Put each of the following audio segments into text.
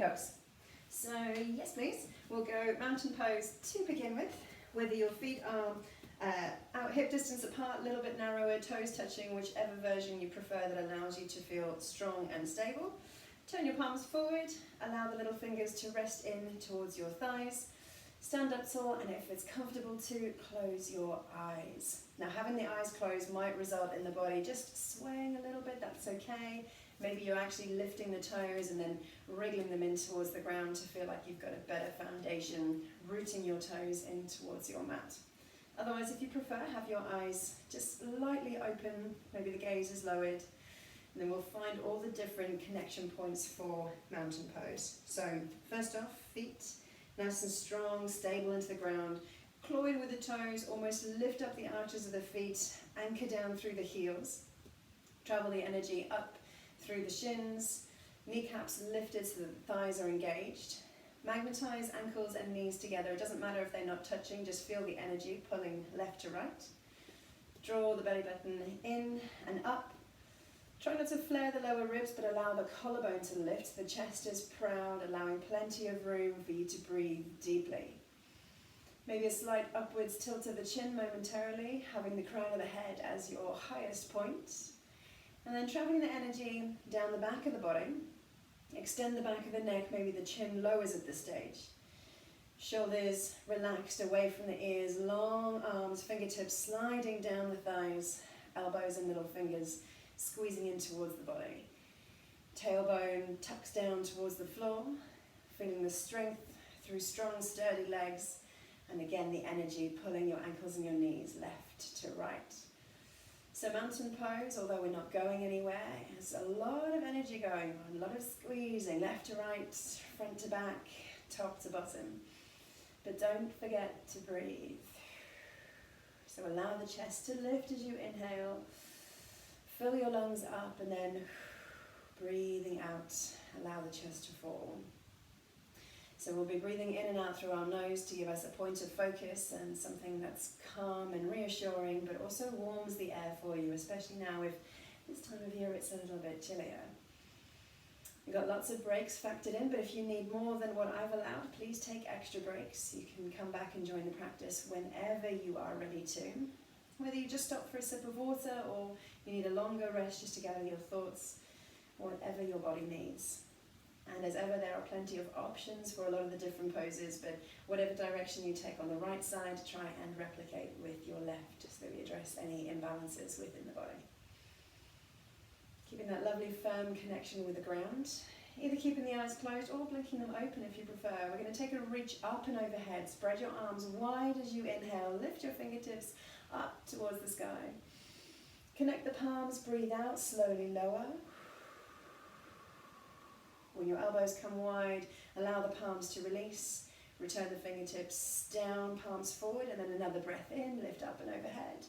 hugs. So yes please, we'll go mountain pose to begin with, whether your feet are out hip distance apart, a little bit narrower, toes touching, whichever version you prefer that allows you to feel strong and stable. Turn your palms forward, allow the little fingers to rest in towards your thighs. Stand up tall, and if it's comfortable to, close your eyes. Now having the eyes closed might result in the body just swaying a little bit, that's okay. Maybe you're actually lifting the toes and then wriggling them in towards the ground to feel like you've got a better foundation, rooting your toes in towards your mat. Otherwise, if you prefer, have your eyes just slightly open, maybe the gaze is lowered, and then we'll find all the different connection points for mountain pose. So first off, feet nice and strong, stable into the ground. Clawing with the toes, almost lift up the arches of the feet, anchor down through the heels. Travel the energy up through the shins, kneecaps lifted so that the thighs are engaged. Magnetize ankles and knees together. It doesn't matter if they're not touching, just feel the energy pulling left to right. Draw the belly button in and up. Try not to flare the lower ribs, but allow the collarbone to lift. The chest is proud, allowing plenty of room for you to breathe deeply. Maybe a slight upwards tilt of the chin momentarily, having the crown of the head as your highest point. And then traveling the energy down the back of the body. Extend the back of the neck, maybe the chin lowers at this stage. Shoulders relaxed away from the ears, long arms, fingertips sliding down the thighs, elbows and middle fingers squeezing in towards the body. Tailbone tucks down towards the floor, feeling the strength through strong, sturdy legs, and again the energy pulling your ankles and your knees left to right. So mountain pose, although we're not going anywhere, has a lot of energy going on, a lot of squeezing, left to right, front to back, top to bottom. But don't forget to breathe. So allow the chest to lift as you inhale. Fill your lungs up, and then breathing out, allow the chest to fall. So we'll be breathing in and out through our nose to give us a point of focus and something that's calm and reassuring, but also warms the air for you, especially now if this time of year it's a little bit chillier. We've got lots of breaks factored in, but if you need more than what I've allowed, please take extra breaks. You can come back and join the practice whenever you are ready to. Whether you just stop for a sip of water or you need a longer rest just to gather your thoughts, whatever your body needs. And as ever, there are plenty of options for a lot of the different poses, but whatever direction you take on the right side, try and replicate with your left so that we address any imbalances within the body. Keeping that lovely firm connection with the ground, either keeping the eyes closed or blinking them open if you prefer. We're going to take a reach up and overhead. Spread your arms wide as you inhale. Lift your fingertips up towards the sky. Connect the palms, breathe out, slowly lower. When your elbows come wide, allow the palms to release. Return the fingertips down, palms forward, and then another breath in, lift up and overhead.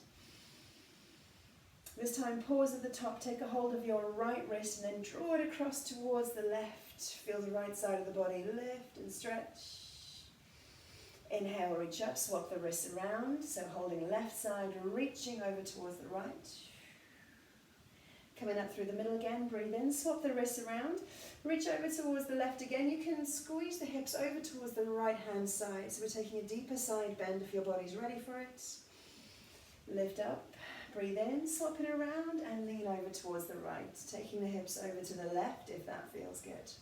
This time, pause at the top, take a hold of your right wrist and then draw it across towards the left. Feel the right side of the body lift and stretch. Inhale, reach up, swap the wrists around. So holding left side, reaching over towards the right. Coming up through the middle again, breathe in, swap the wrists around. Reach over towards the left again. You can squeeze the hips over towards the right hand side. So we're taking a deeper side bend if your body's ready for it. Lift up, breathe in, swap it around and lean over towards the right. Taking the hips over to the left if that feels good.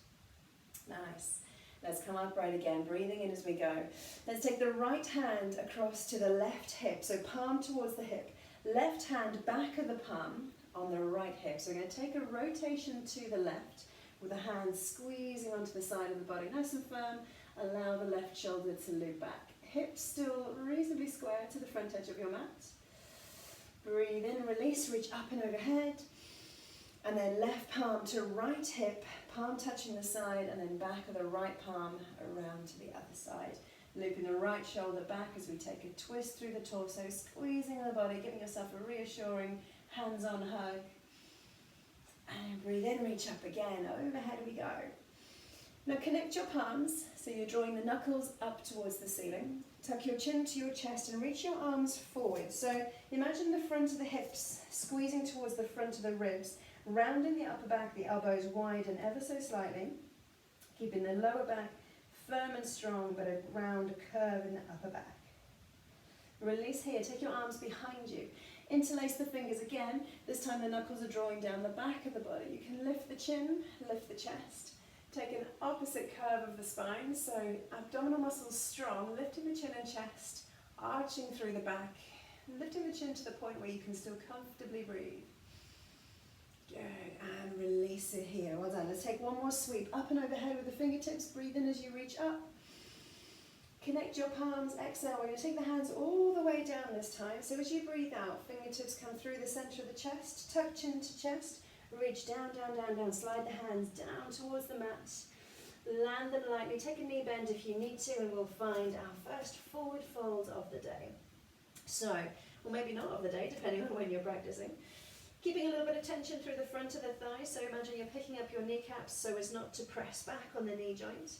Nice. Let's come upright again, breathing in as we go. Let's take the right hand across to the left hip. So palm towards the hip. Left hand back of the palm on the right hip. So we're going to take a rotation to the left with the hand squeezing onto the side of the body. Nice and firm. Allow the left shoulder to loop back. Hips still reasonably square to the front edge of your mat. Breathe in, release, reach up and overhead. And then left palm to right hip, palm touching the side, and then back of the right palm around to the other side. Looping the right shoulder back as we take a twist through the torso, squeezing the body, giving yourself a reassuring hands-on hug. And breathe in, reach up again, overhead we go. Now connect your palms, so you're drawing the knuckles up towards the ceiling. Tuck your chin to your chest and reach your arms forward. So imagine the front of the hips squeezing towards the front of the ribs, rounding the upper back, the elbows widen ever so slightly. Keeping the lower back firm and strong, but a round curve in the upper back. Release here, take your arms behind you. Interlace the fingers again. This time the knuckles are drawing down the back of the body. You can lift the chin, lift the chest. Take an opposite curve of the spine, so abdominal muscles strong, lifting the chin and chest, arching through the back, lifting the chin to the point where you can still comfortably breathe. Good, and release it here. Well done. Let's take one more sweep up and overhead with the fingertips. Breathe in as you reach up. Connect your palms, exhale. We're going to take the hands all the way down this time. So as you breathe out, fingertips come through the center of the chest, tuck chin to chest, reach down, down, down, down. Slide the hands down towards the mat. Land them lightly. Take a knee bend if you need to, and we'll find our first forward fold of the day. So, or maybe not of the day, depending on when you're practicing. Keeping a little bit of tension through the front of the thighs, so imagine you're picking up your kneecaps so as not to press back on the knee joint.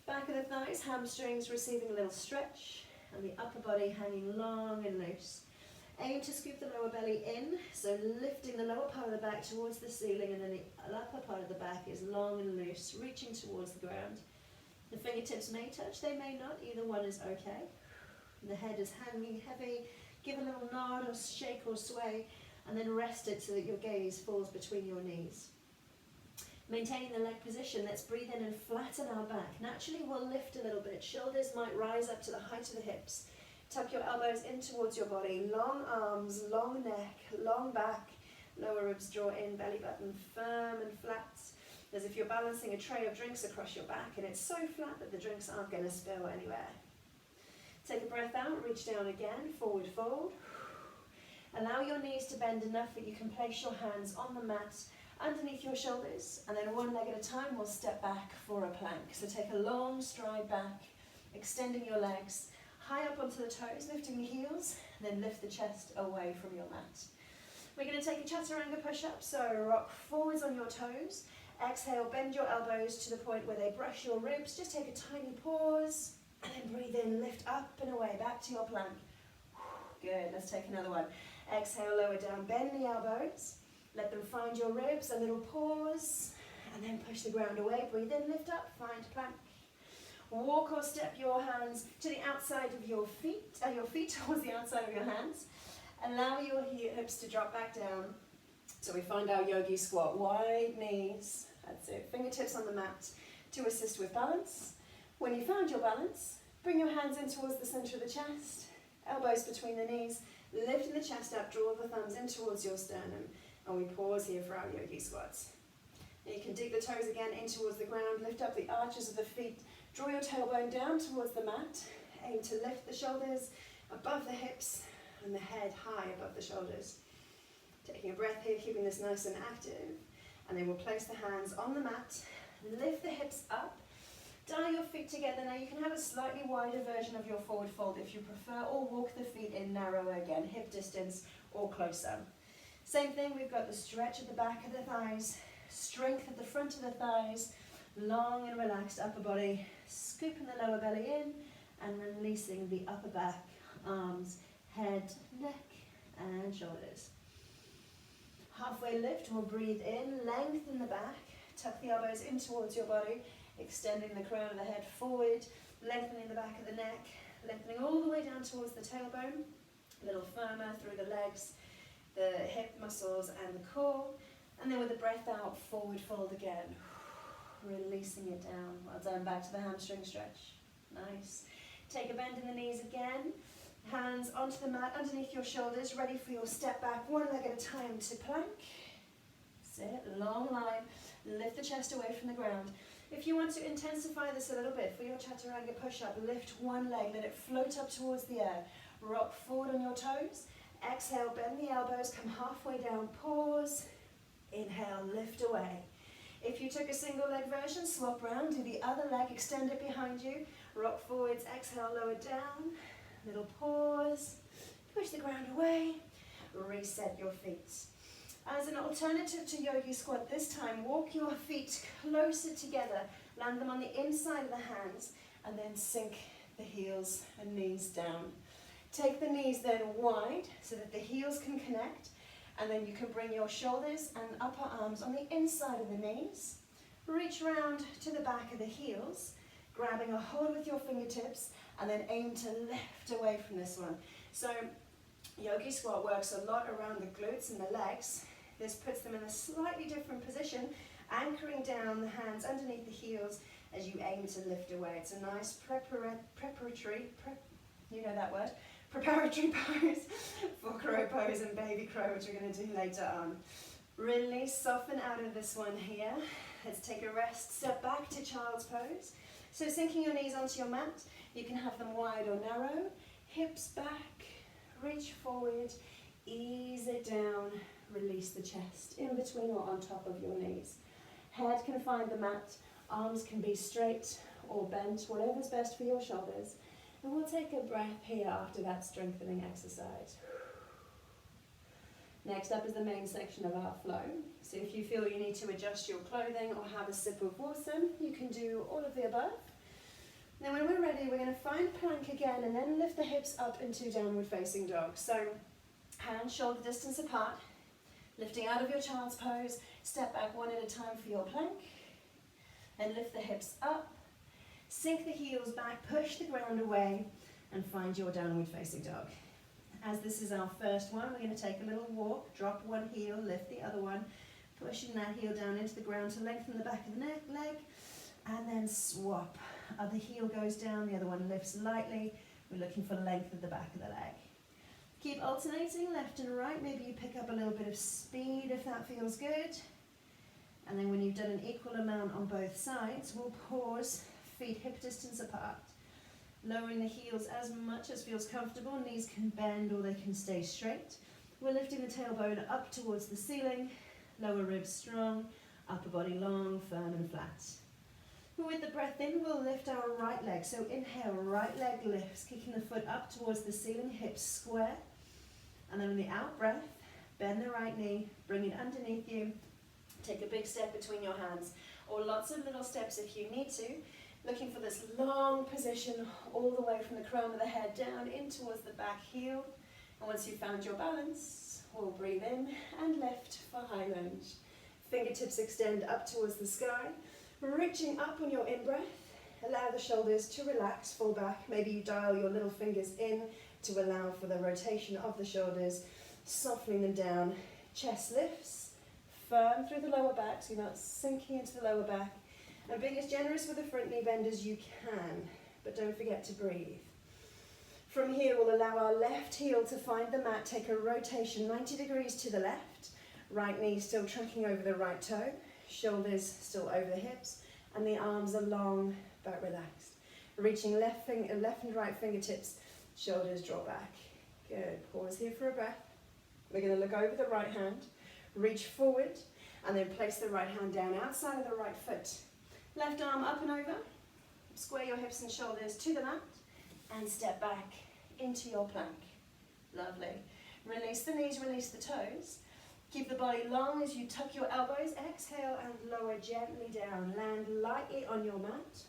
Back of the thighs, hamstrings receiving a little stretch, and the upper body hanging long and loose. Aim to scoop the lower belly in, so lifting the lower part of the back towards the ceiling, and then the upper part of the back is long and loose, reaching towards the ground. The fingertips may touch, they may not, either one is okay. The head is hanging heavy, give a little nod or shake or sway, and then rest it so that your gaze falls between your knees. Maintaining the leg position, let's breathe in and flatten our back. Naturally we'll lift a little bit, shoulders might rise up to the height of the hips. Tuck your elbows in towards your body, long arms, long neck, long back, lower ribs draw in, belly button firm and flat, as if you're balancing a tray of drinks across your back, and it's so flat that the drinks aren't going to spill anywhere. Take a breath out, reach down again, forward fold. Allow your knees to bend enough that you can place your hands on the mat underneath your shoulders, and then one leg at a time we'll step back for a plank. So take a long stride back, extending your legs, high up onto the toes, lifting the heels, then lift the chest away from your mat. We're going to take a chaturanga push-up, so rock forwards on your toes. Exhale, bend your elbows to the point where they brush your ribs. Just take a tiny pause, and then breathe in, lift up and away, back to your plank. Good, let's take another one. Exhale, lower down, bend the elbows. Let them find your ribs, a little pause, and then push the ground away. Breathe in, lift up, find plank. Walk or step your hands to the outside of your feet towards the outside of your hands. Allow your hips to drop back down. So we find our yogi squat, wide knees. That's it, fingertips on the mat to assist with balance. When you found your balance, bring your hands in towards the center of the chest, elbows between the knees, lifting the chest up, draw the thumbs in towards your sternum, and we pause here for our yogi squats. And you can dig the toes again in towards the ground, lift up the arches of the feet, draw your tailbone down towards the mat, aim to lift the shoulders above the hips and the head high above the shoulders. Taking a breath here, keeping this nice and active, and then we'll place the hands on the mat, lift the hips up, dial your feet together. Now you can have a slightly wider version of your forward fold if you prefer, or walk the feet in narrower again, hip distance or closer. Same thing, we've got the stretch at the back of the thighs, strength at the front of the thighs, long and relaxed upper body, scooping the lower belly in and releasing the upper back, arms, head, neck and shoulders. Halfway lift, we'll breathe in, lengthen the back, tuck the elbows in towards your body, extending the crown of the head forward, lengthening the back of the neck, lengthening all the way down towards the tailbone, a little firmer through the legs, the hip muscles and the core, and then with the breath out, forward fold again, releasing it down. Well done, back to the hamstring stretch. Nice. Take a bend in the knees again, hands onto the mat underneath your shoulders, ready for your step back, one leg at a time to plank. Sit, long line, lift the chest away from the ground. If you want to intensify this a little bit for your chaturanga push-up, lift one leg, let it float up towards the air. Rock forward on your toes. Exhale, bend the elbows, come halfway down, pause. Inhale, lift away. If you took a single leg version, swap round, do the other leg, extend it behind you. Rock forwards, exhale, lower down. Little pause. Push the ground away. Reset your feet. As an alternative to yogi squat this time, walk your feet closer together, land them on the inside of the hands, and then sink the heels and knees down. Take the knees then wide so that the heels can connect, and then you can bring your shoulders and upper arms on the inside of the knees. Reach round to the back of the heels, grabbing a hold with your fingertips, and then aim to lift away from this one. So yogi squat works a lot around the glutes and the legs. This puts them in a slightly different position, anchoring down the hands underneath the heels as you aim to lift away. It's a nice preparatory pose for crow pose and baby crow, which we're going to do later on. Release, soften out of this one here. Let's take a rest, step back to child's pose. So sinking your knees onto your mat, you can have them wide or narrow, hips back, reach forward, ease it down, release the chest in between or on top of your knees. Head can find the mat, arms can be straight or bent, whatever's best for your shoulders. And we'll take a breath here after that strengthening exercise. Next up is the main section of our flow. So if you feel you need to adjust your clothing or have a sip of water, you can do all of the above. Then when we're ready, we're going to find plank again and then lift the hips up into downward facing dog. So hands shoulder distance apart, lifting out of your child's pose, step back one at a time for your plank, and lift the hips up, sink the heels back, push the ground away, and find your downward facing dog. As this is our first one, we're going to take a little walk, drop one heel, lift the other one, pushing that heel down into the ground to lengthen the back of the leg, and then swap. Other heel goes down, the other one lifts lightly. We're looking for length of the back of the leg. Keep alternating left and right. Maybe you pick up a little bit of speed if that feels good. And then when you've done an equal amount on both sides, we'll pause, feet hip distance apart. Lowering the heels as much as feels comfortable. Knees can bend or they can stay straight. We're lifting the tailbone up towards the ceiling. Lower ribs strong, upper body long, firm and flat. With the breath in, we'll lift our right leg. So inhale, right leg lifts, kicking the foot up towards the ceiling, hips square. And then on the out breath, bend the right knee, bring it underneath you. Take a big step between your hands, or lots of little steps if you need to. Looking for this long position all the way from the crown of the head down in towards the back heel. And once you've found your balance, we'll breathe in and lift for high lunge. Fingertips extend up towards the sky. Reaching up on your in-breath, allow the shoulders to relax, fall back. Maybe you dial your little fingers in to allow for the rotation of the shoulders, softening them down. Chest lifts, firm through the lower back, so you're not sinking into the lower back. And being as generous with the front knee bend as you can, but don't forget to breathe. From here, we'll allow our left heel to find the mat, take a rotation 90 degrees to the left, right knee still tracking over the right toe, shoulders still over the hips, and the arms are long but relaxed. Reaching left and right fingertips, shoulders draw back. Good, pause here for a breath. We're going to look over the right hand, reach forward, and then place the right hand down outside of the right foot. Left arm up and over, square your hips and shoulders to the mat, and step back into your plank. Lovely. Release the knees, release the toes. Keep the body long as you tuck your elbows. Exhale and lower gently down. Land lightly on your mat.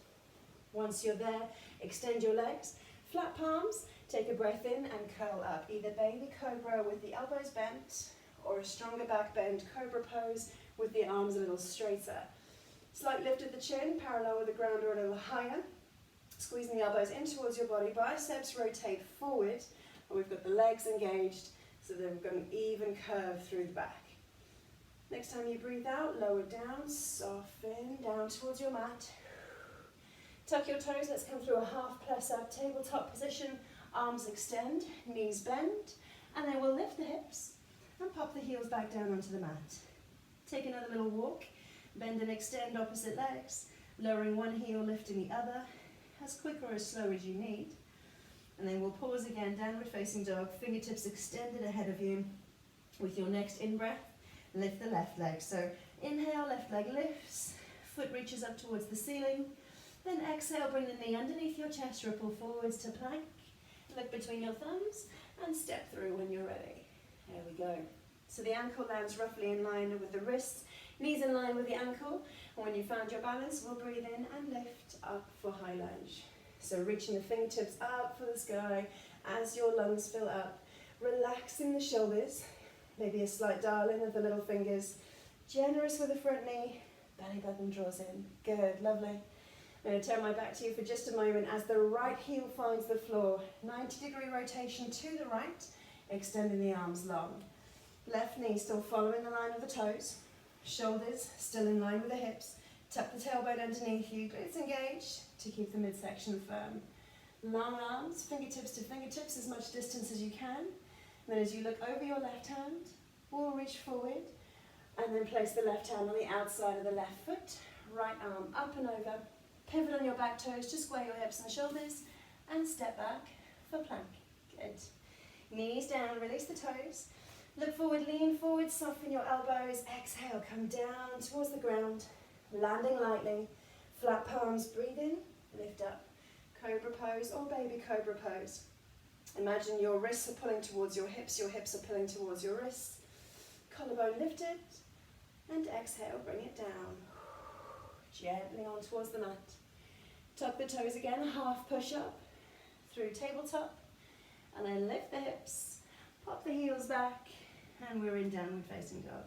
Once you're there, extend your legs. Flat palms, take a breath in and curl up. Either baby cobra with the elbows bent, or a stronger back bend cobra pose with the arms a little straighter. Slight lift of the chin, parallel with the ground or a little higher. Squeezing the elbows in towards your body. Biceps rotate forward. And we've got the legs engaged, so they've got an even curve through the back. Next time you breathe out, lower down, soften down towards your mat. Tuck your toes, let's come through a half press up, tabletop position. Arms extend, knees bend, and then we'll lift the hips and pop the heels back down onto the mat. Take another little walk, bend and extend opposite legs, lowering one heel, lifting the other, as quick or as slow as you need. And then we'll pause again, downward facing dog, fingertips extended ahead of you. With your next in-breath, lift the left leg. So inhale, left leg lifts, foot reaches up towards the ceiling. Then exhale, bring the knee underneath your chest, ripple forwards to plank. Look between your thumbs and step through when you're ready. There we go. So the ankle lands roughly in line with the wrists, knees in line with the ankle. And when you've found your balance, we'll breathe in and lift up for high lunge. So reaching the fingertips up for the sky as your lungs fill up. Relaxing the shoulders, maybe a slight dial in of the little fingers. Generous with the front knee, Belly button draws in. Good, lovely. I'm going to turn my back to you for just a moment as the right heel finds the floor. 90-degree rotation to the right, extending the arms long. Left knee still following the line of the toes. Shoulders still in line with the hips. Tuck the tailbone underneath you, glutes engaged to keep the midsection firm. Long arms, fingertips to fingertips, as much distance as you can. And then as you look over your left hand, we'll reach forward and then place the left hand on the outside of the left foot. Right arm up and over. Pivot on your back toes to square your hips and shoulders and step back for plank. Good. Knees down, release the toes. Look forward, lean forward, soften your elbows. Exhale, come down towards the ground. Landing lightly. Flat palms, breathe in, lift up. Cobra pose or baby cobra pose. Imagine your wrists are pulling towards your hips are pulling towards your wrists. Collarbone lifted, and exhale, bring it down. Gently on towards the mat. Tuck the toes again, half push up through tabletop, and then lift the hips, pop the heels back, and we're in downward facing dog.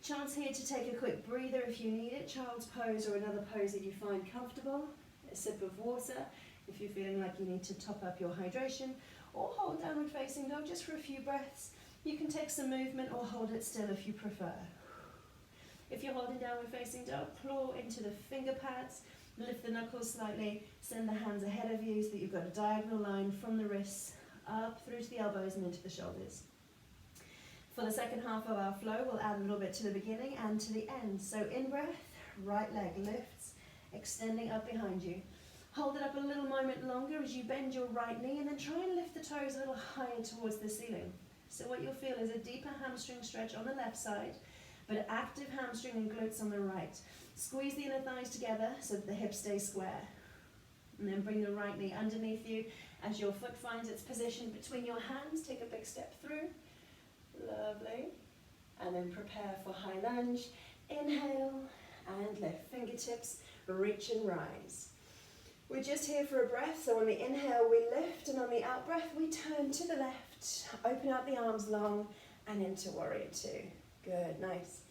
Chance here to take a quick breather if you need it, child's pose or another pose that you find comfortable. A sip of water if you're feeling like you need to top up your hydration, or hold downward facing dog just for a few breaths. You can take some movement or hold it still if you prefer. If you're holding downward facing dog, claw into the finger pads, lift the knuckles slightly, send the hands ahead of you so that you've got a diagonal line from the wrists up through to the elbows and into the shoulders. For the second half of our flow, we'll add a little bit to the beginning and to the end. So in breath, right leg lifts, extending up behind you. Hold it up a little moment longer as you bend your right knee and then try and lift the toes a little higher towards the ceiling. So what you'll feel is a deeper hamstring stretch on the left side, but active hamstring and glutes on the right. Squeeze the inner thighs together so that the hips stay square. And then bring the right knee underneath you as your foot finds its position between your hands. Take a big step through. Lovely. And then prepare for high lunge. Inhale and lift. Fingertips, reach and rise. We're just here for a breath, so on the inhale we lift, and on the out breath we turn to the left. Open out the arms long and into warrior two. Good, nice.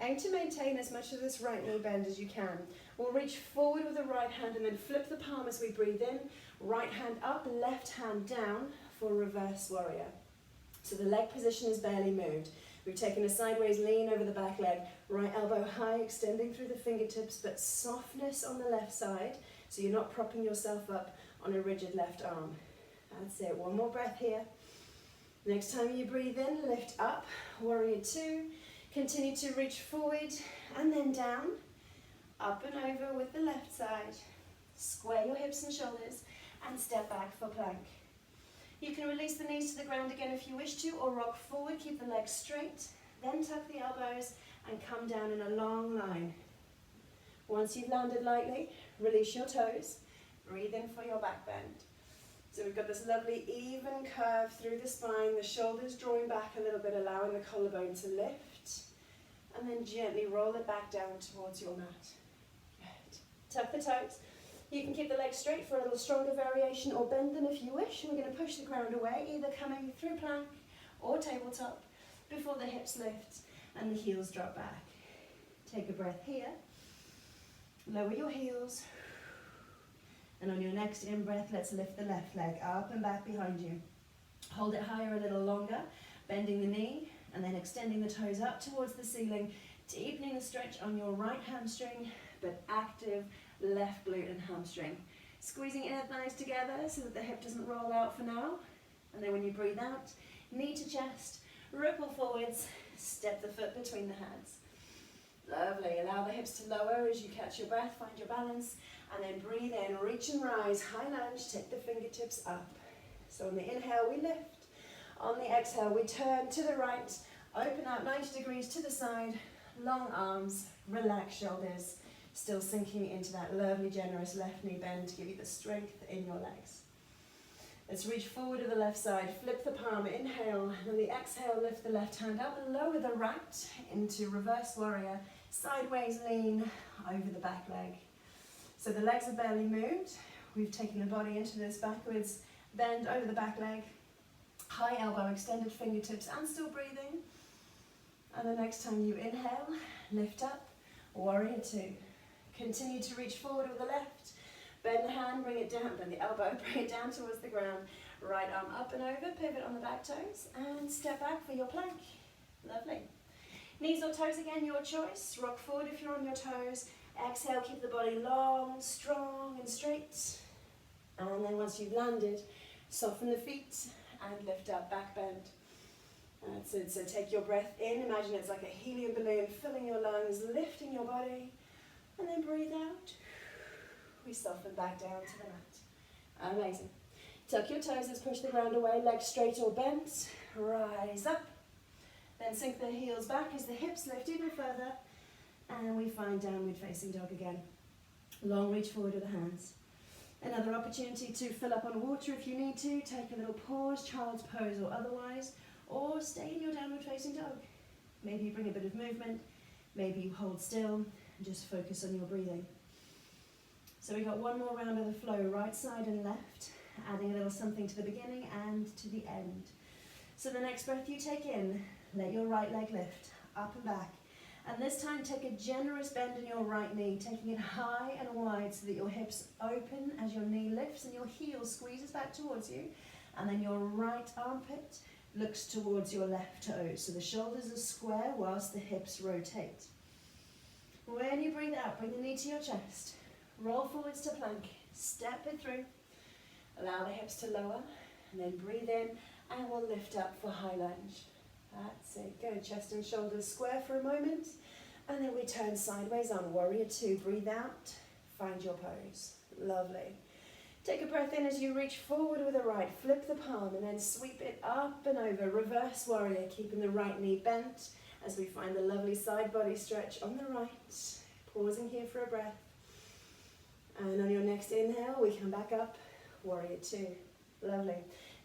Aim to maintain as much of this right knee bend as you can. We'll reach forward with the right hand and then flip the palm as we breathe in. Right hand up, left hand down for reverse warrior. So the leg position is barely moved. We've taken a sideways lean over the back leg, right elbow high, extending through the fingertips, but softness on the left side, so you're not propping yourself up on a rigid left arm. That's it, one more breath here. Next time you breathe in, lift up, warrior two. Continue to reach forward and then down, up and over with the left side. Square your hips and shoulders and step back for plank. You can release the knees to the ground again if you wish to, or rock forward, keep the legs straight, then tuck the elbows and come down in a long line. Once you've landed lightly, release your toes, breathe in for your back bend. So we've got this lovely even curve through the spine, the shoulders drawing back a little bit, allowing the collarbone to lift, and then gently roll it back down towards your mat. Good. Tuck the toes. You can keep the legs straight for a little stronger variation, or bend them if you wish. We're going to push the ground away, either coming through plank or tabletop before the hips lift and the heels drop back. Take a breath here. Lower your heels. And on your next in-breath, let's lift the left leg up and back behind you. Hold it higher a little longer, bending the knee and then extending the toes up towards the ceiling, deepening the stretch on your right hamstring, but active left glute and hamstring. Squeezing inner thighs together so that the hip doesn't roll out for now. And then when you breathe out, knee to chest, ripple forwards, step the foot between the hands. Lovely. Allow the hips to lower as you catch your breath, find your balance, and then breathe in, reach and rise, high lunge, take the fingertips up. So on the inhale, we lift. On the exhale, we turn to the right, open out 90 degrees to the side, long arms, relax shoulders, still sinking into that lovely, generous left knee bend to give you the strength in your legs. Let's reach forward to the left side, flip the palm, inhale, and on the exhale, lift the left hand up and lower the right into reverse warrior, sideways lean over the back leg. So the legs are barely moved. We've taken the body into this backwards bend over the back leg, high elbow, extended fingertips, and still breathing. And the next time you inhale, lift up, Warrior two. Continue to reach forward with the left. Bend the hand, bring it down, bend the elbow, bring it down towards the ground. Right arm up and over, pivot on the back toes, and step back for your plank. Lovely. Knees or toes again, your choice. Rock forward if you're on your toes. Exhale, keep the body long, strong and straight. And then once you've landed, soften the feet and lift up, back bend. That's it, so take your breath in, imagine it's like a helium balloon filling your lungs, lifting your body, and then breathe out. We soften back down to the mat. Amazing. Tuck your toes, let's push the ground away, legs straight or bent, rise up. Then sink the heels back as the hips lift even further, and we find downward facing dog again. Long reach forward with the hands. Another opportunity to fill up on water if you need to. Take a little pause, child's pose or otherwise, or stay in your downward facing dog. Maybe you bring a bit of movement, maybe you hold still and just focus on your breathing. So we got one more round of the flow, right side and left, adding a little something to the beginning and to the end. So the next breath you take in, let your right leg lift, up and back. And this time take a generous bend in your right knee, taking it high and wide so that your hips open as your knee lifts and your heel squeezes back towards you. And then your right armpit looks towards your left toe. So the shoulders are square whilst the hips rotate. When you breathe out, bring the knee to your chest. Roll forwards to plank. Step it through. Allow the hips to lower. And then breathe in and we'll lift up for high lunge. That's it. Go chest and shoulders square for a moment. And then we turn sideways on warrior two. Breathe out. Find your pose. Lovely. Take a breath in as you reach forward with the right. Flip the palm and then sweep it up and over. Reverse warrior. Keeping the right knee bent as we find the lovely side body stretch on the right. Pausing here for a breath. And on your next inhale, we come back up. Warrior two. Lovely.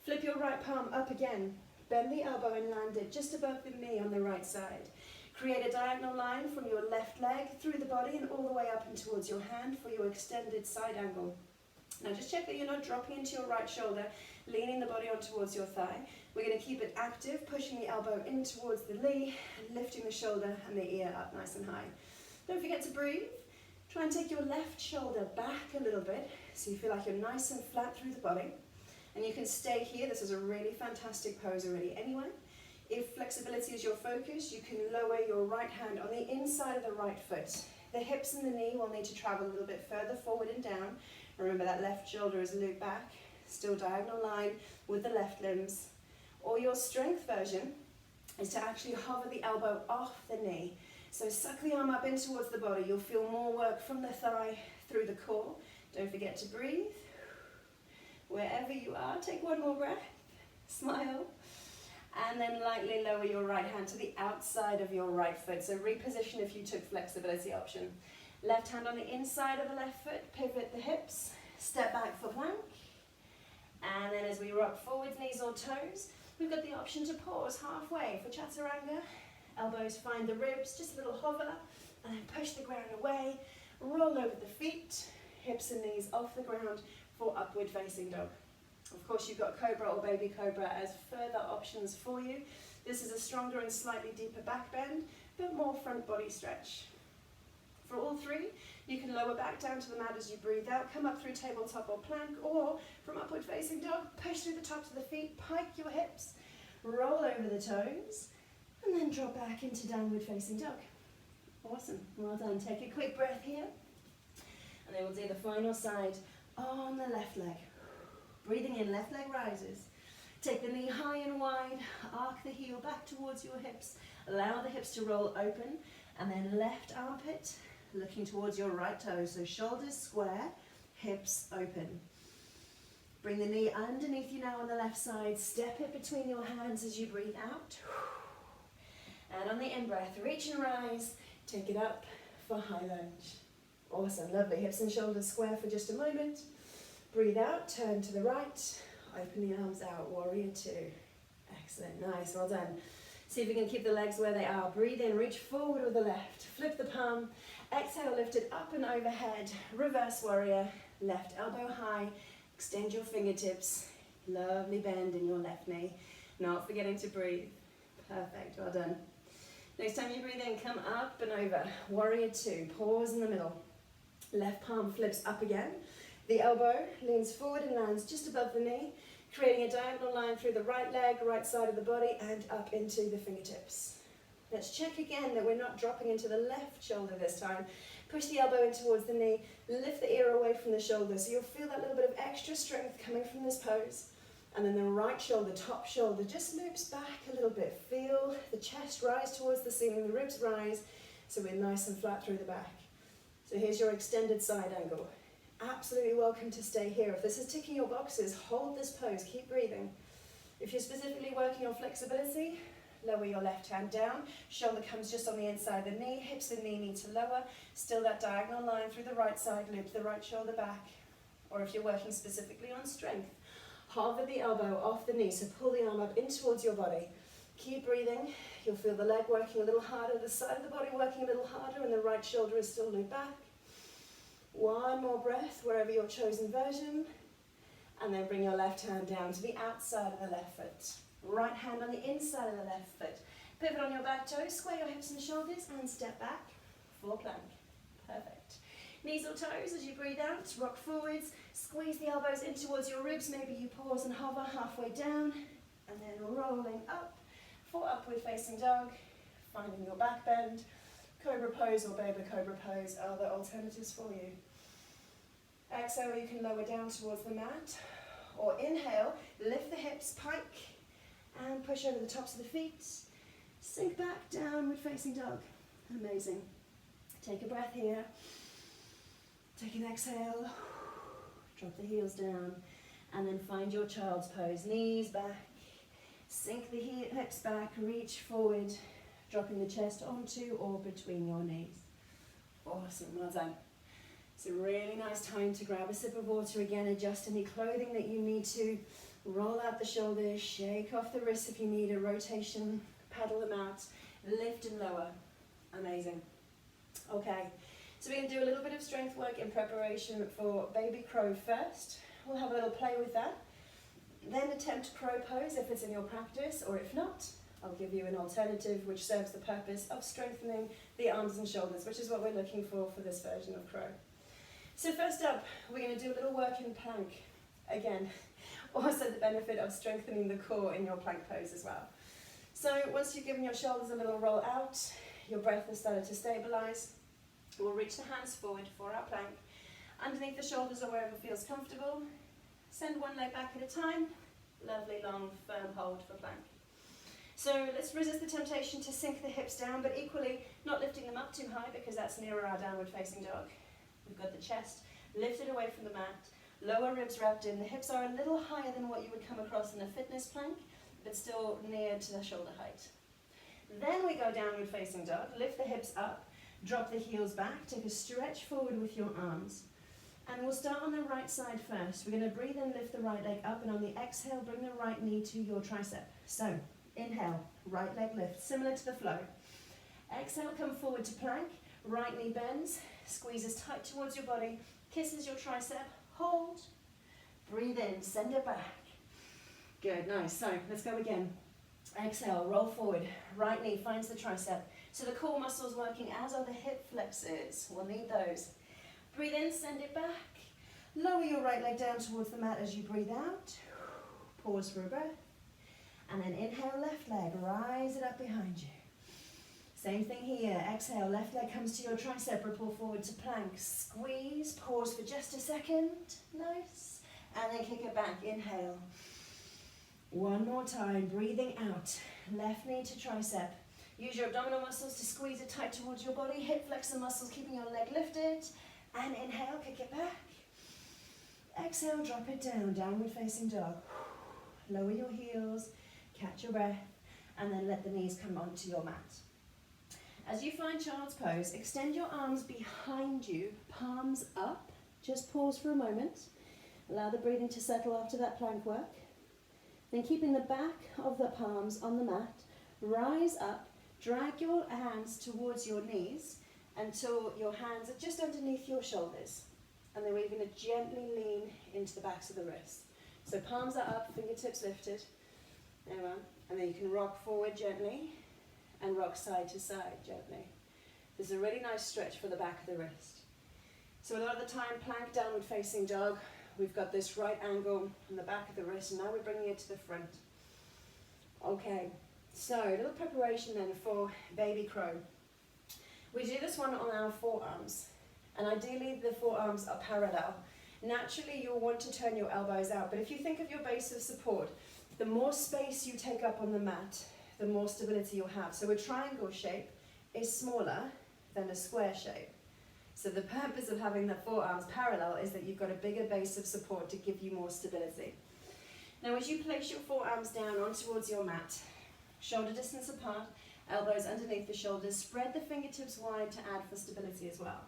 Flip your right palm up again. Bend the elbow and land it just above the knee on the right side. Create a diagonal line from your left leg through the body and all the way up and towards your hand for your extended side angle. Now just check that you're not dropping into your right shoulder, leaning the body on towards your thigh. We're going to keep it active, pushing the elbow in towards the knee, and lifting the shoulder and the ear up nice and high. Don't forget to breathe. Try and take your left shoulder back a little bit so you feel like you're nice and flat through the body. And you can stay here. This is a really fantastic pose already anyway. If flexibility is your focus, you can lower your right hand on the inside of the right foot. The hips and the knee will need to travel a little bit further forward and down. Remember that left shoulder is looped back, still diagonal line with the left limbs. Or your strength version is to actually hover the elbow off the knee. So suck the arm up in towards the body. You'll feel more work from the thigh through the core. Don't forget to breathe. Wherever you are, take one more breath. Smile. And then lightly lower your right hand to the outside of your right foot. So reposition if you took flexibility option. Left hand on the inside of the left foot, pivot the hips, step back for plank. And then as we rock forwards, knees or toes, we've got the option to pause halfway for chaturanga. Elbows find the ribs, just a little hover, and then push the ground away. Roll over the feet, hips and knees off the ground for upward facing dog. Of course, you've got cobra or baby cobra as further options for you. This is a stronger and slightly deeper back bend, but more front body stretch. For all three, you can lower back down to the mat as you breathe out, come up through tabletop or plank, or from upward facing dog, push through the tops of the feet, pike your hips, roll over the toes, and then drop back into downward facing dog. Awesome, well done. Take a quick breath here, and then we'll do the final side on the left leg. Breathing in, left leg rises. Take the knee high and wide, arc the heel back towards your hips, allow the hips to roll open, and then left armpit looking towards your right toe. So shoulders square, hips open. Bring the knee underneath you now on the left side, step it between your hands as you breathe out. And on the in-breath, reach and rise, take it up for high lunge. Awesome, lovely. Hips and shoulders square for just a moment. Breathe out, turn to the right, open the arms out, warrior two. Excellent, nice, well done. See if you can keep the legs where they are. Breathe in, reach forward with the left, flip the palm, exhale, lift it up and overhead, reverse warrior, left elbow high, extend your fingertips, lovely bend in your left knee. Not forgetting to breathe. Perfect, well done. Next time you breathe in, come up and over. Warrior two, pause in the middle. Left palm flips up again. The elbow leans forward and lands just above the knee, creating a diagonal line through the right leg, right side of the body, and up into the fingertips. Let's check again that we're not dropping into the left shoulder this time. Push the elbow in towards the knee, lift the ear away from the shoulder, so you'll feel that little bit of extra strength coming from this pose. And then the right shoulder, top shoulder, just loops back a little bit. Feel the chest rise towards the ceiling, the ribs rise, so we're nice and flat through the back. So here's your extended side angle. Absolutely welcome to stay here. If this is ticking your boxes, hold this pose, keep breathing. If you're specifically working on flexibility, lower your left hand down, shoulder comes just on the inside of the knee, hips and knee need to lower, still that diagonal line through the right side, loop the right shoulder back. Or if you're working specifically on strength, hover the elbow off the knee, so pull the arm up in towards your body. Keep breathing, you'll feel the leg working a little harder, the side of the body working a little harder, and the right shoulder is still looped back. One more breath, wherever your chosen version, and then bring your left hand down to the outside of the left foot. Right hand on the inside of the left foot. Pivot on your back toes, square your hips and shoulders, and step back for plank. Perfect. Knees or toes as you breathe out, rock forwards, squeeze the elbows in towards your ribs, maybe you pause and hover halfway down, and then rolling up for upward facing dog, finding your back bend. Cobra pose or baby cobra pose are the alternatives for you. Exhale, you can lower down towards the mat, or inhale, lift the hips, pike, and push over the tops of the feet. Sink back, downward facing dog. Amazing. Take a breath here. Take an exhale. Drop the heels down. And then find your child's pose. Knees back. Sink the hips back. Reach forward. Dropping the chest onto or between your knees. Awesome. Well done. It's a really nice time to grab a sip of water again. Adjust any clothing that you need to. Roll out the shoulders, shake off the wrists if you need a rotation, paddle them out, lift and lower. Amazing. Okay, so we're going to do a little bit of strength work in preparation for baby crow first. We'll have a little play with that. Then attempt crow pose if it's in your practice, or if not, I'll give you an alternative which serves the purpose of strengthening the arms and shoulders, which is what we're looking for this version of crow. So first up, we're going to do a little work in plank. Again, also the benefit of strengthening the core in your plank pose as well. So once you've given your shoulders a little roll out, your breath has started to stabilize, we'll reach the hands forward for our plank. Underneath the shoulders or wherever feels comfortable. Send one leg back at a time. Lovely, long, firm hold for plank. So let's resist the temptation to sink the hips down, but equally not lifting them up too high because that's nearer our downward facing dog. We've got the chest lifted away from the mat. Lower ribs wrapped in. The hips are a little higher than what you would come across in a fitness plank, but still near to the shoulder height. Then we go downward facing dog. Lift the hips up, drop the heels back, take a stretch forward with your arms. And we'll start on the right side first. We're going to breathe in, lift the right leg up, and on the exhale, bring the right knee to your tricep. So, inhale, right leg lift, similar to the flow. Exhale, come forward to plank, right knee bends, squeezes tight towards your body, kisses your tricep. Hold, breathe in, send it back. Good, nice. So let's go again. Exhale, roll forward, right knee finds the tricep. So the core muscles working, as are the hip flexors. We'll need those. Breathe in, send it back. Lower your right leg down towards the mat as you breathe out. Pause for a breath. And then inhale, left leg, rise it up behind you. Same thing here. Exhale, left leg comes to your tricep, ripple forward to plank. Squeeze, pause for just a second. Nice. And then kick it back. Inhale. One more time, breathing out. Left knee to tricep. Use your abdominal muscles to squeeze it tight towards your body. Hip flexor muscles, keeping your leg lifted. And inhale, kick it back. Exhale, drop it down, downward facing dog. Lower your heels, catch your breath, and then let the knees come onto your mat. As you find child's pose, extend your arms behind you, palms up. Just pause for a moment. Allow the breathing to settle after that plank work. Then keeping the back of the palms on the mat, rise up, drag your hands towards your knees until your hands are just underneath your shoulders. And then we're going to gently lean into the backs of the wrists. So palms are up, fingertips lifted. There we are. And then you can rock forward gently. and rock side to side gently. There's a really nice stretch for the back of the wrist. So a lot of the time, plank, downward facing dog, we've got this right angle on the back of the wrist, and now we're bringing it to the front. Okay, so a little preparation then for baby crow. We do this one on our forearms, and ideally the forearms are parallel. Naturally, you'll want to turn your elbows out, but if you think of your base of support, the more space you take up on the mat, the more stability you'll have. So a triangle shape is smaller than a square shape. So the purpose of having the forearms parallel is that you've got a bigger base of support to give you more stability. Now as you place your forearms down on towards your mat, shoulder distance apart, elbows underneath the shoulders, spread the fingertips wide to add for stability as well.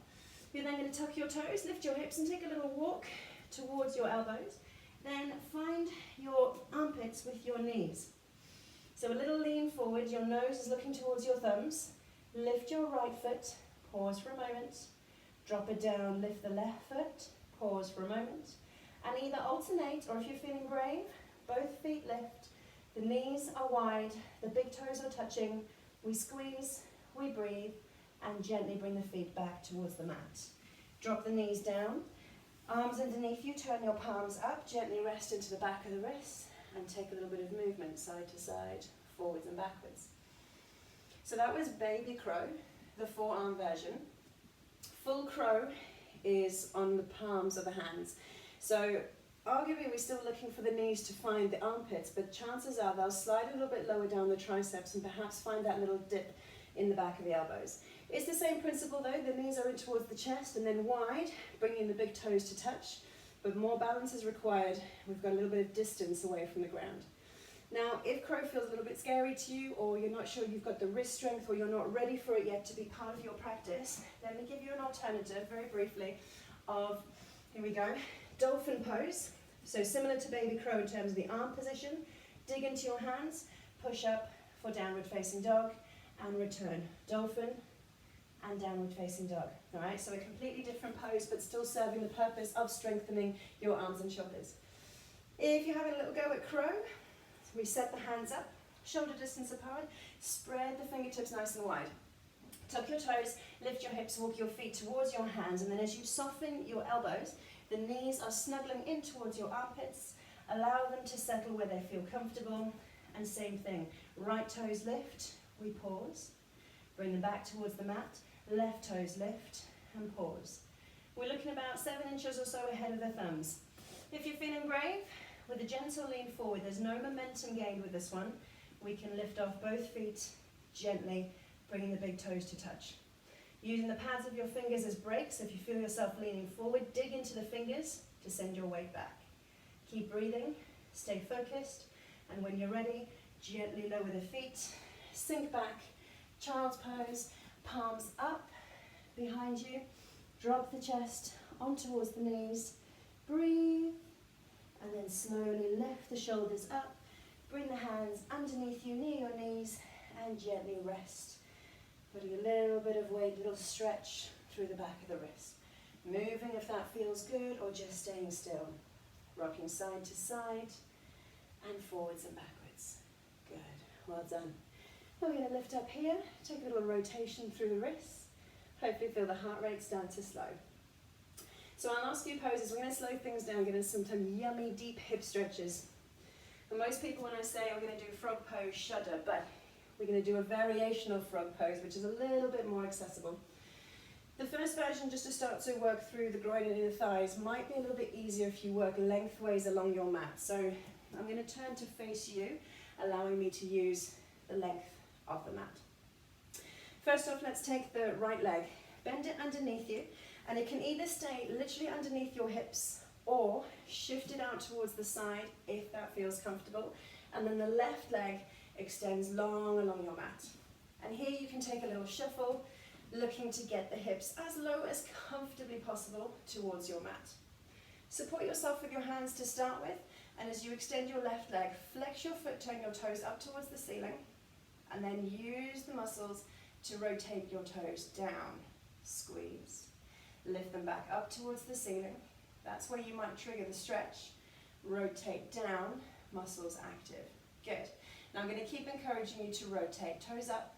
You're then going to tuck your toes, lift your hips and take a little walk towards your elbows. Then find your armpits with your knees. So a little lean forward, your nose is looking towards your thumbs. Lift your right foot, pause for a moment. Drop it down, lift the left foot, pause for a moment. And either alternate, or if you're feeling brave, both feet lift, the knees are wide, the big toes are touching, we squeeze, we breathe, and gently bring the feet back towards the mat. Drop the knees down, arms underneath you, turn your palms up, gently rest into the back of the wrists, and take a little bit of movement side to side, forwards and backwards. So that was baby crow, the forearm version. Full crow is on the palms of the hands. So arguably we're still looking for the knees to find the armpits, but chances are they'll slide a little bit lower down the triceps and perhaps find that little dip in the back of the elbows. It's the same principle though, the knees are in towards the chest and then wide, bringing the big toes to touch, but more balance is required. We've got a little bit of distance away from the ground. Now, if crow feels a little bit scary to you, or you're not sure you've got the wrist strength, or you're not ready for it yet to be part of your practice, let me give you an alternative, very briefly, of, here we go, dolphin pose. So similar to baby crow in terms of the arm position, dig into your hands, push up for downward facing dog, and return. Dolphin and downward facing dog. All right, so a completely different pose, but still serving the purpose of strengthening your arms and shoulders. If you're having a little go at crow, we set the hands up, shoulder distance apart, spread the fingertips nice and wide. Tuck your toes, lift your hips, walk your feet towards your hands, and then as you soften your elbows, the knees are snuggling in towards your armpits. Allow them to settle where they feel comfortable, and same thing, right toes lift, we pause. Bring them back towards the mat, left toes lift, and pause. We're looking about 7 inches or so ahead of the thumbs. If you're feeling brave, with a gentle lean forward, there's no momentum gained with this one. We can lift off both feet gently, bringing the big toes to touch. Using the pads of your fingers as brakes, if you feel yourself leaning forward, dig into the fingers to send your weight back. Keep breathing, stay focused, and when you're ready, gently lower the feet, sink back, child's pose, palms up behind you, drop the chest on towards the knees, breathe, and then slowly lift the shoulders up, bring the hands underneath you, near your knees, and gently rest. Putting a little bit of weight, little stretch through the back of the wrist. Moving if that feels good, or just staying still. Rocking side to side, and forwards and backwards. Good, well done. Now we're going to lift up here, take a little rotation through the wrists. Hopefully feel the heart rate start to slow. So our last few poses, we're going to slow things down, get us some yummy deep hip stretches. And most people when I say I'm going to do frog pose shudder, but we're going to do a variation of frog pose, which is a little bit more accessible. The first version, just to start to work through the groin and inner thighs, might be a little bit easier if you work lengthways along your mat. So I'm going to turn to face you, allowing me to use the length of the mat. First off, let's take the right leg, bend it underneath you, and it can either stay literally underneath your hips or shift it out towards the side if that feels comfortable. And then the left leg extends long along your mat. And here you can take a little shuffle, looking to get the hips as low as comfortably possible towards your mat. Support yourself with your hands to start with, and as you extend your left leg, flex your foot, turn your toes up towards the ceiling, and then use the muscles to rotate your toes down, squeeze. Lift them back up towards the ceiling. That's where you might trigger the stretch. Rotate down, muscles active. Good. Now I'm going to keep encouraging you to rotate. Toes up,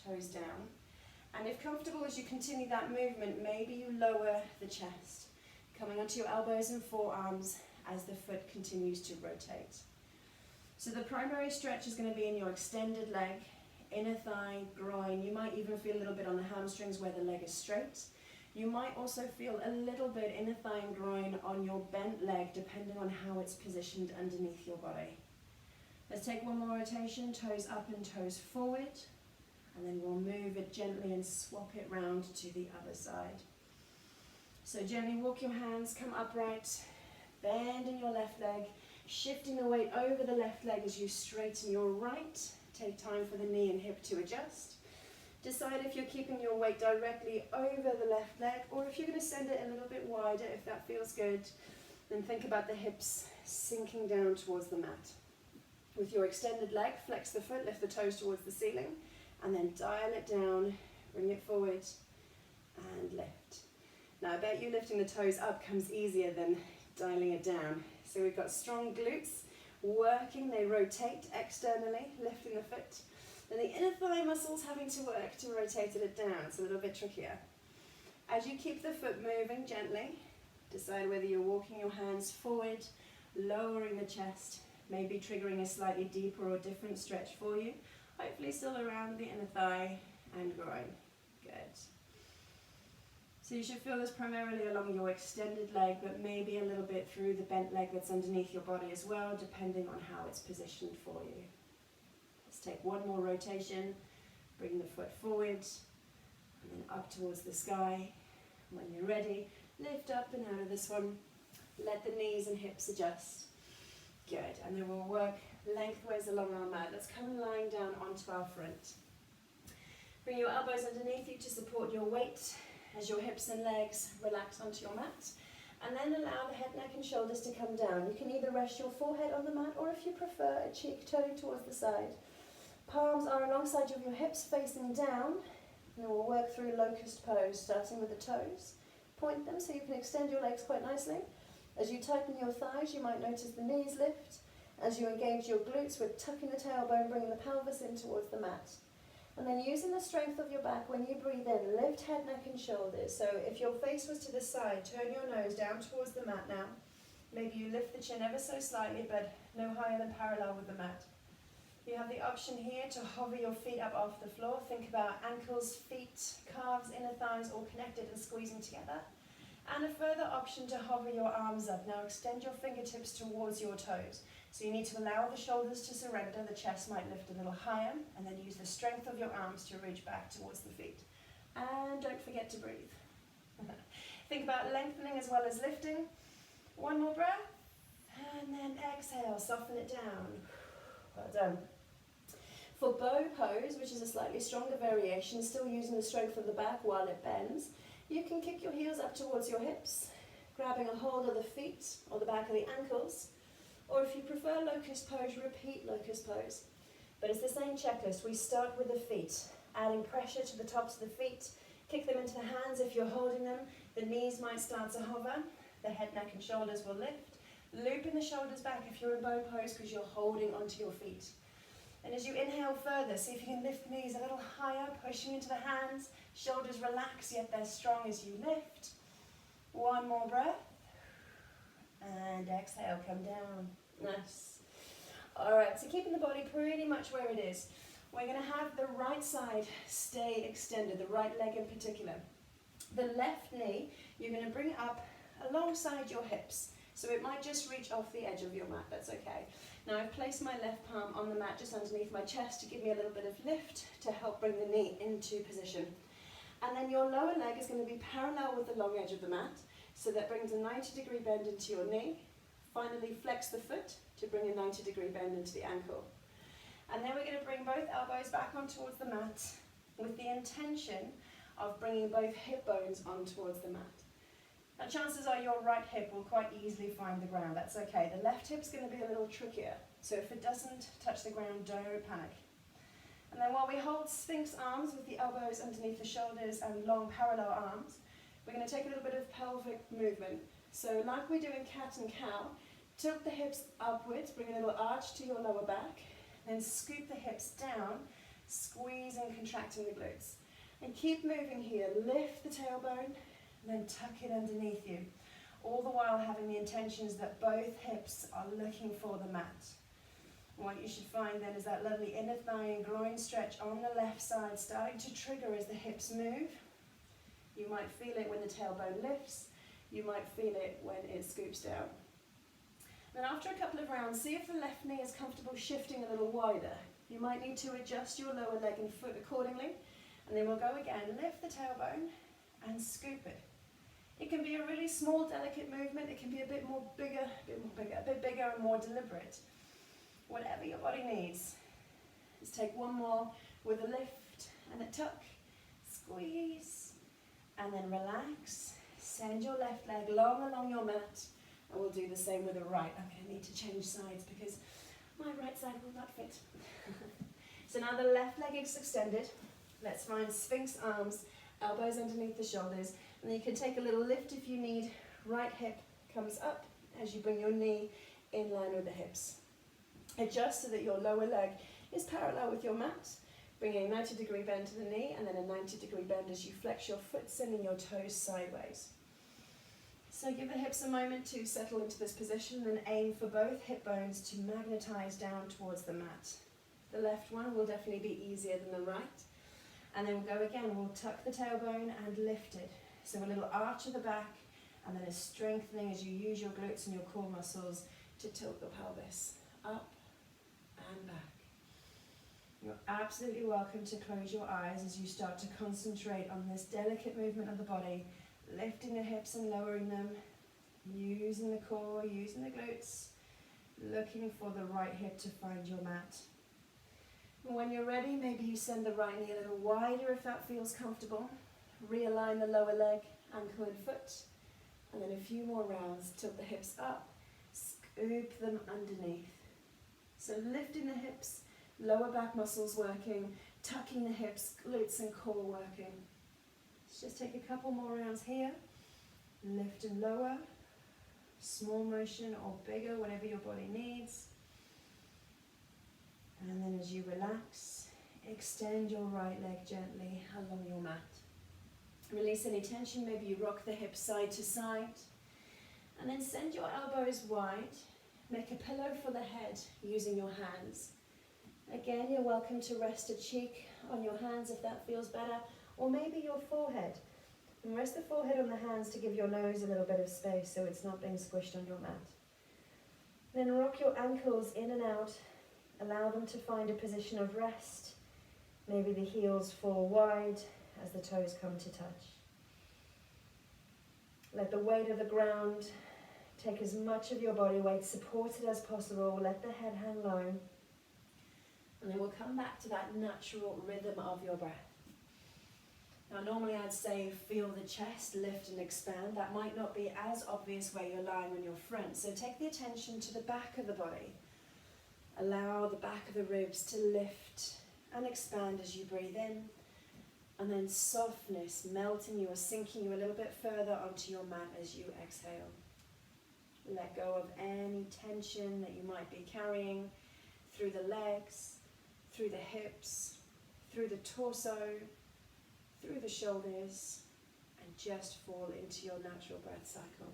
toes down. And if comfortable as you continue that movement, maybe you lower the chest, coming onto your elbows and forearms as the foot continues to rotate. So the primary stretch is going to be in your extended leg, inner thigh, groin. You might even feel a little bit on the hamstrings where the leg is straight. You might also feel a little bit inner thigh and groin on your bent leg, depending on how it's positioned underneath your body. Let's take one more rotation, toes up and toes forward, and then we'll move it gently and swap it round to the other side. So gently walk your hands, come upright, bend in your left leg, shifting the weight over the left leg as you straighten your right. Take time for the knee and hip to adjust. Decide if you're keeping your weight directly over the left leg, or if you're going to send it a little bit wider, if that feels good. Then think about the hips sinking down towards the mat. With your extended leg, flex the foot, lift the toes towards the ceiling, and then dial it down, bring it forward, and lift. Now I bet you lifting the toes up comes easier than dialing it down. So we've got strong glutes working, they rotate externally, lifting the foot. Then the inner thigh muscles having to work to rotate it down. It's a little bit trickier. As you keep the foot moving gently, decide whether you're walking your hands forward, lowering the chest, maybe triggering a slightly deeper or different stretch for you. Hopefully still around the inner thigh and groin. Good. So you should feel this primarily along your extended leg, but maybe a little bit through the bent leg that's underneath your body as well, depending on how it's positioned for you. Let's take one more rotation. Bring the foot forward and then up towards the sky. When you're ready, lift up and out of this one. Let the knees and hips adjust. Good, and then we'll work lengthways along our mat. Let's come lying down onto our front. Bring your elbows underneath you to support your weight as your hips and legs relax onto your mat. And then allow the head, neck and shoulders to come down. You can either rest your forehead on the mat, or if you prefer, a cheek turning towards the side. Palms are alongside of your hips facing down. And then we'll work through locust pose, starting with the toes. Point them so you can extend your legs quite nicely. As you tighten your thighs, you might notice the knees lift. As you engage your glutes with tucking the tailbone, bringing the pelvis in towards the mat. And then using the strength of your back, when you breathe in, lift head, neck and shoulders. So if your face was to the side, turn your nose down towards the mat now. Maybe you lift the chin ever so slightly, but no higher than parallel with the mat. You have the option here to hover your feet up off the floor. Think about ankles, feet, calves, inner thighs all connected and squeezing together. And a further option to hover your arms up. Now extend your fingertips towards your toes. So you need to allow the shoulders to surrender, the chest might lift a little higher, and then use the strength of your arms to reach back towards the feet. And don't forget to breathe. Think about lengthening as well as lifting. One more breath, and then exhale, soften it down. Well done. For bow pose, which is a slightly stronger variation, still using the strength of the back while it bends, you can kick your heels up towards your hips, grabbing a hold of the feet or the back of the ankles. Or if you prefer locust pose, repeat locust pose. But it's the same checklist. We start with the feet, adding pressure to the tops of the feet. Kick them into the hands if you're holding them. The knees might start to hover. The head, neck and shoulders will lift. Looping the shoulders back if you're in bow pose because you're holding onto your feet. And as you inhale further, see if you can lift the knees a little higher, pushing into the hands. Shoulders relax, yet they're strong as you lift. One more breath. And exhale, come down. Nice. Alright, so keeping the body pretty much where it is. We're going to have the right side stay extended, the right leg in particular. The left knee, you're going to bring up alongside your hips. So it might just reach off the edge of your mat, that's okay. Now I've placed my left palm on the mat just underneath my chest to give me a little bit of lift to help bring the knee into position. And then your lower leg is going to be parallel with the long edge of the mat. So that brings a 90-degree bend into your knee. Finally, flex the foot to bring a 90-degree bend into the ankle. And then we're going to bring both elbows back on towards the mat with the intention of bringing both hip bones on towards the mat. Now, chances are your right hip will quite easily find the ground. That's okay. The left hip's going to be a little trickier. So if it doesn't touch the ground, don't panic. And then while we hold Sphinx arms with the elbows underneath the shoulders and long parallel arms, we're going to take a little bit of pelvic movement. So like we do in cat and cow, tilt the hips upwards, bring a little arch to your lower back, then scoop the hips down, Squeeze and contracting the glutes. And keep moving here. Lift the tailbone, and then tuck it underneath you. All the while having the intentions that both hips are looking for the mat. And what you should find then is that lovely inner thigh and groin stretch on the left side starting to trigger as the hips move. You might feel it when the tailbone lifts. You might feel it when it scoops down. Then after a couple of rounds, see if the left knee is comfortable shifting a little wider. You might need to adjust your lower leg and foot accordingly. And then we'll go again. Lift the tailbone and scoop it. It can be a really small, delicate movement. It can be a bit bigger and more deliberate. Whatever your body needs. Let's take one more with a lift and a tuck. Squeeze. And then relax. Send your left leg long along your mat. And we'll do the same with the right. I'm going to need to change sides because my right side will not fit. So now the left leg is extended. Let's find Sphinx arms, elbows underneath the shoulders. And then you can take a little lift if you need. Right hip comes up as you bring your knee in line with the hips. Adjust so that your lower leg is parallel with your mat. Bringing a 90-degree bend to the knee and then a 90-degree bend as you flex your foot, sending your toes sideways. So give the hips a moment to settle into this position and aim for both hip bones to magnetize down towards the mat. The left one will definitely be easier than the right. And then we'll go again, we'll tuck the tailbone and lift it. So a little arch of the back and then a strengthening as you use your glutes and your core muscles to tilt the pelvis up and back. You're absolutely welcome to close your eyes as you start to concentrate on this delicate movement of the body, lifting the hips and lowering them, using the core, using the glutes, looking for the right hip to find your mat. And when you're ready, maybe you send the right knee a little wider if that feels comfortable. Realign the lower leg, ankle and foot, and then a few more rounds. Tilt the hips up, scoop them underneath. So lifting the hips, lower back muscles working, tucking the hips, glutes and core working. Let's just take a couple more rounds here. Lift and lower, small motion or bigger, whatever your body needs. And then as you relax, extend your right leg gently along your mat. Release any tension, maybe you rock the hips side to side. And then send your elbows wide. Make a pillow for the head using your hands. Again, you're welcome to rest a cheek on your hands if that feels better, or maybe your forehead. And rest the forehead on the hands to give your nose a little bit of space so it's not being squished on your mat. Then rock your ankles in and out. Allow them to find a position of rest. Maybe the heels fall wide as the toes come to touch. Let the weight of the ground take as much of your body weight supported as possible. Let the head hang low. And then we'll come back to that natural rhythm of your breath. Now normally I'd say feel the chest lift and expand. That might not be as obvious where you're lying on your front. So take the attention to the back of the body. Allow the back of the ribs to lift and expand as you breathe in. And then softness melting you or sinking you a little bit further onto your mat as you exhale. Let go of any tension that you might be carrying through the legs, through the hips, through the torso, through the shoulders, and just fall into your natural breath cycle.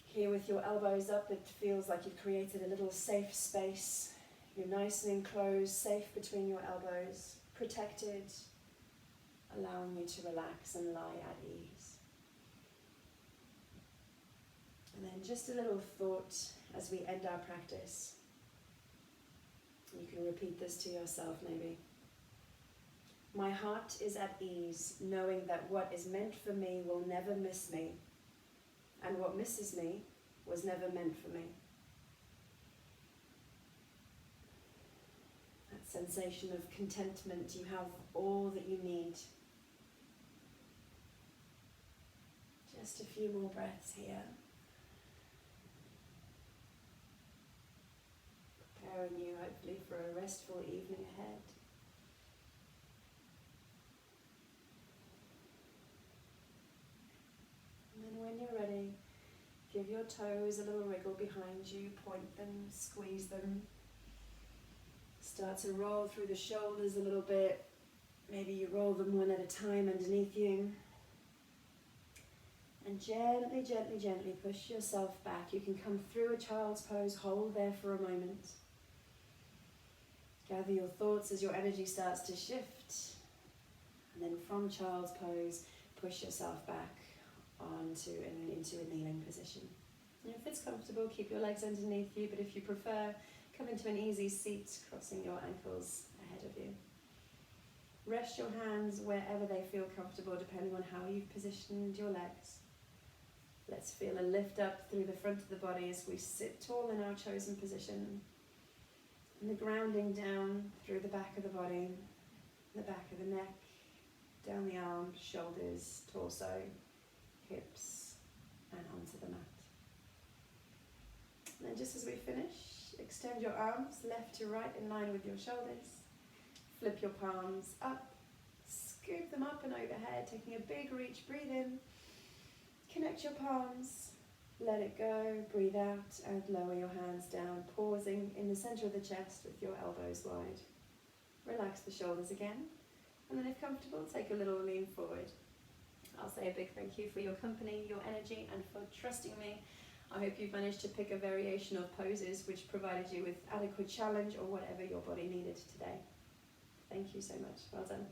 Here with your elbows up, it feels like you've created a little safe space. You're nice and enclosed, safe between your elbows, protected, allowing you to relax and lie at ease. And then just a little thought as we end our practice. You can repeat this to yourself maybe. My heart is at ease, knowing that what is meant for me will never miss me, and what misses me was never meant for me. That sensation of contentment, you have all that you need. Just a few more breaths here. Preparing you hopefully for a restful evening ahead. And then when you're ready, give your toes a little wriggle behind you, point them, squeeze them. Start to roll through the shoulders a little bit. Maybe you roll them one at a time underneath you. And gently, gently, gently push yourself back. You can come through a child's pose, hold there for a moment. Gather your thoughts as your energy starts to shift. And then from child's pose, push yourself back into a kneeling position. And if it's comfortable, keep your legs underneath you, but if you prefer, come into an easy seat, crossing your ankles ahead of you. Rest your hands wherever they feel comfortable, depending on how you've positioned your legs. Let's feel a lift up through the front of the body as we sit tall in our chosen position. And the grounding down through the back of the body, the back of the neck, down the arms, shoulders, torso, hips, and onto the mat. And then just as we finish, extend your arms left to right in line with your shoulders. Flip your palms up, scoop them up and overhead, taking a big reach, breathe in. Connect your palms, let it go, breathe out and lower your hands down, pausing in the center of the chest with your elbows wide. Relax the shoulders again, and then if comfortable, take a little lean forward. I'll say a big thank you for your company, your energy, and for trusting me. I hope you've managed to pick a variation of poses which provided you with adequate challenge or whatever your body needed today. Thank you so much. Well done.